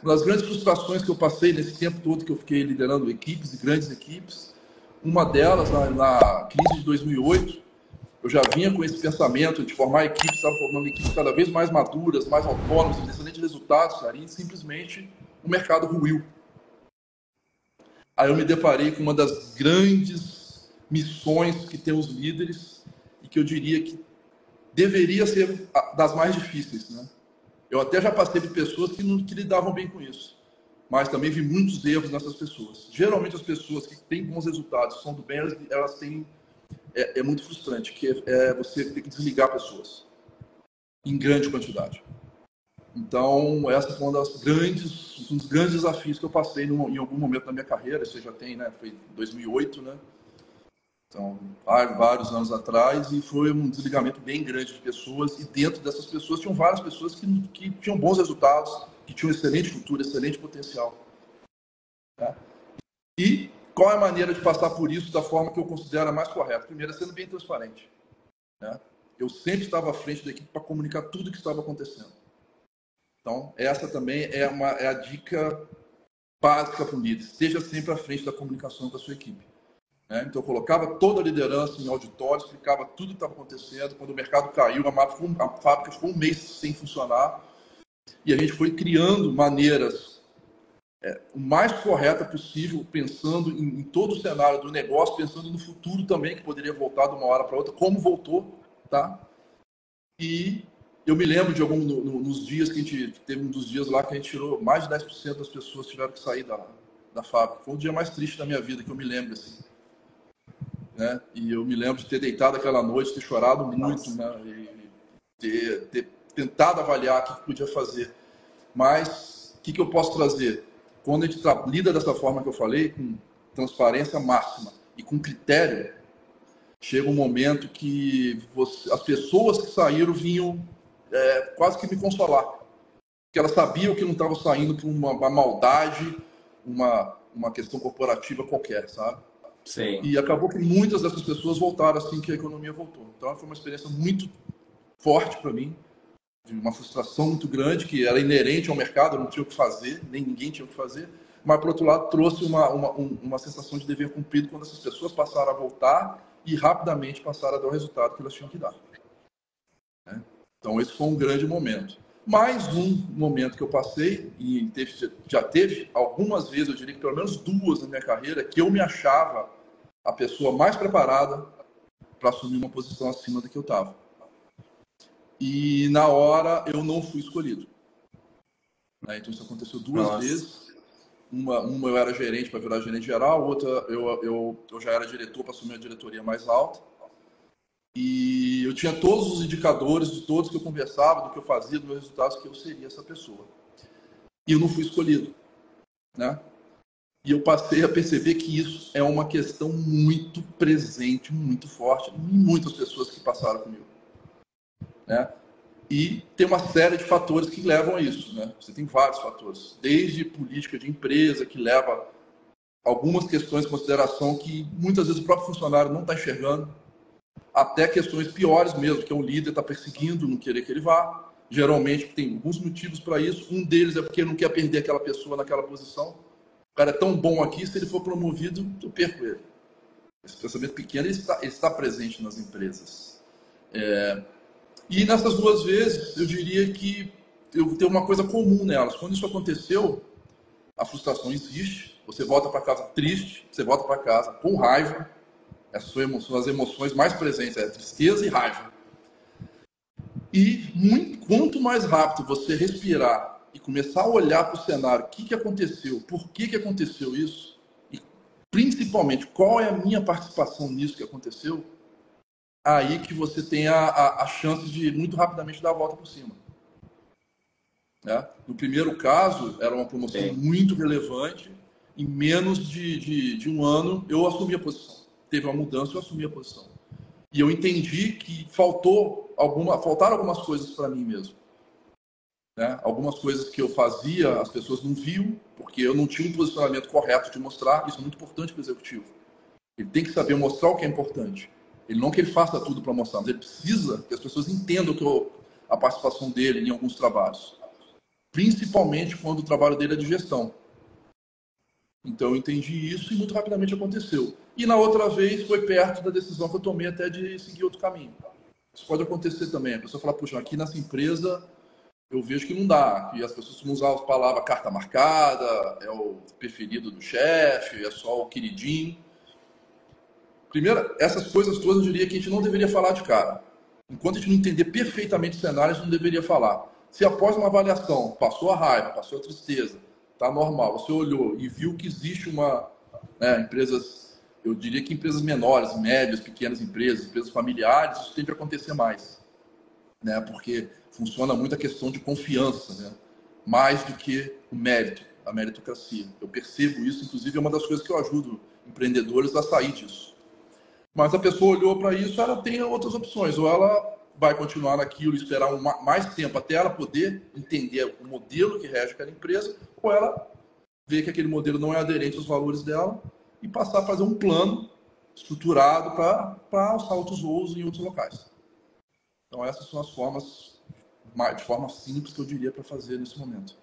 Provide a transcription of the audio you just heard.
Uma das grandes frustrações que eu passei nesse tempo todo que eu fiquei liderando equipes e grandes equipes, uma delas, na crise de 2008, eu já vinha com esse pensamento de formar equipes, estava formando equipes cada vez mais maduras, mais autônomas, com excelentes resultados, cara, e simplesmente o mercado ruiu. Aí eu me deparei com uma das grandes missões que tem os líderes e que eu diria que deveria ser das mais difíceis, né? Eu até já passei por pessoas que não que lidavam bem com isso, mas também vi muitos erros nessas pessoas. Geralmente as pessoas que têm bons resultados, são do bem, elas têm é muito frustrante, que é você ter que desligar pessoas em grande quantidade. Então, essa foi um dos grandes desafios que eu passei em algum momento da minha carreira. Você já tem, né? Foi em 2008, né? Então, vários anos atrás, e foi um desligamento bem grande de pessoas, e dentro dessas pessoas tinham várias pessoas que tinham bons resultados, que tinham excelente futuro, excelente potencial. Tá? E qual é a maneira de passar por isso da forma que eu considero a mais correta? Primeiro, é sendo bem transparente. Né? Eu sempre estava à frente da equipe para comunicar tudo o que estava acontecendo. Então, essa também é a dica básica para o líder. Esteja sempre à frente da comunicação com a sua equipe. Né? Então, eu colocava toda a liderança em auditório, explicava tudo o que estava acontecendo. Quando o mercado caiu, a fábrica ficou um mês sem funcionar. E a gente foi criando maneiras o mais correta possível, pensando em todo o cenário do negócio, pensando no futuro também, que poderia voltar de uma hora para outra, como voltou, tá? E eu me lembro de nos dias que a gente teve um dos dias lá que a gente tirou mais de 10% das pessoas tiveram que sair da fábrica. Foi o dia mais triste da minha vida, que eu me lembro, assim. Né? E eu me lembro de ter deitado aquela noite, ter chorado muito, né? E ter tentado avaliar o que podia fazer. Mas, o que eu posso trazer? Quando a gente lida dessa forma que eu falei, com transparência máxima e com critério, chega um momento que as pessoas que saíram vinham quase que me consolar. Porque elas sabiam que não estavam saindo por uma maldade, uma questão corporativa qualquer, sabe? Sim. E acabou que muitas dessas pessoas voltaram assim que a economia voltou. Então, foi uma experiência muito forte para mim, de uma frustração muito grande, que era inerente ao mercado, eu não tinha o que fazer, nem ninguém tinha o que fazer, mas, por outro lado, trouxe uma sensação de dever cumprido quando essas pessoas passaram a voltar e rapidamente passaram a dar o resultado que elas tinham que dar. Né? Então, esse foi um grande momento. Mais um momento que eu passei, e já teve algumas vezes, eu diria que pelo menos 2 na minha carreira, que eu me achava a pessoa mais preparada para assumir uma posição acima da que eu estava. E na hora eu não fui escolhido. Então isso aconteceu 2 vezes. Uma eu era gerente para virar gerente geral, outra eu já era diretor para assumir a diretoria mais alta. E eu tinha todos os indicadores de todos que eu conversava, do que eu fazia, dos meus resultados, que eu seria essa pessoa. E eu não fui escolhido. Né? E eu passei a perceber que isso é uma questão muito presente, muito forte, em muitas pessoas que passaram comigo. Né? E tem uma série de fatores que levam a isso. Né? Você tem vários fatores, desde política de empresa, que leva algumas questões em consideração que muitas vezes o próprio funcionário não está enxergando, até questões piores mesmo, que o líder está perseguindo, não querer que ele vá. Geralmente tem alguns motivos para isso. Um deles é porque não quer perder aquela pessoa naquela posição. O cara é tão bom aqui, se ele for promovido, eu perco ele. Esse pensamento pequeno ele está presente nas empresas. E nessas 2 vezes, eu diria que eu tenho uma coisa comum nelas. Quando isso aconteceu, a frustração existe. Você volta para casa triste, você volta para casa com raiva. São as emoções mais presentes, tristeza e raiva. E quanto mais rápido você respirar e começar a olhar para o cenário, o que aconteceu, por que aconteceu isso, e principalmente qual é a minha participação nisso que aconteceu, aí que você tem a chance de muito rapidamente dar a volta por cima. Né? No primeiro caso, era uma promoção muito relevante, em menos de 1 ano eu assumi a posição. Teve uma mudança, eu assumi a posição. E eu entendi que faltaram algumas coisas para mim mesmo. Né? Algumas coisas que eu fazia, as pessoas não viam, porque eu não tinha um posicionamento correto de mostrar. Isso é muito importante para o executivo. Ele tem que saber mostrar o que é importante. Ele não que ele faça tudo para mostrar, mas ele precisa que as pessoas entendam a participação dele em alguns trabalhos. principalmente quando o trabalho dele é de gestão. Então eu entendi isso e muito rapidamente aconteceu. E na outra vez foi perto da decisão que eu tomei até de seguir outro caminho. Isso pode acontecer também. A pessoa fala, puxa, aqui nessa empresa eu vejo que não dá. Que as pessoas vão usar a palavra carta marcada, é o preferido do chefe, é só o queridinho. Primeiro, essas coisas todas eu diria que a gente não deveria falar de cara. Enquanto a gente não entender perfeitamente o cenário, a gente não deveria falar. Se após uma avaliação passou a raiva, passou a tristeza, tá normal, você olhou e viu que existe uma, né, empresas, eu diria que empresas menores, médias, pequenas empresas, empresas familiares, isso tende a acontecer mais, né? Porque funciona muito a questão de confiança, né? Mais do que o mérito, a meritocracia. Eu percebo isso, inclusive é uma das coisas que eu ajudo empreendedores a sair disso. Mas a pessoa olhou para isso, ela tem outras opções. Ou ela vai continuar naquilo e esperar mais tempo até ela poder entender o modelo que rege aquela empresa, ou ela vê que aquele modelo não é aderente aos valores dela e passar a fazer um plano estruturado para alçar outros voos em outros locais. Então essas são as formas, de forma simples, que eu diria para fazer nesse momento.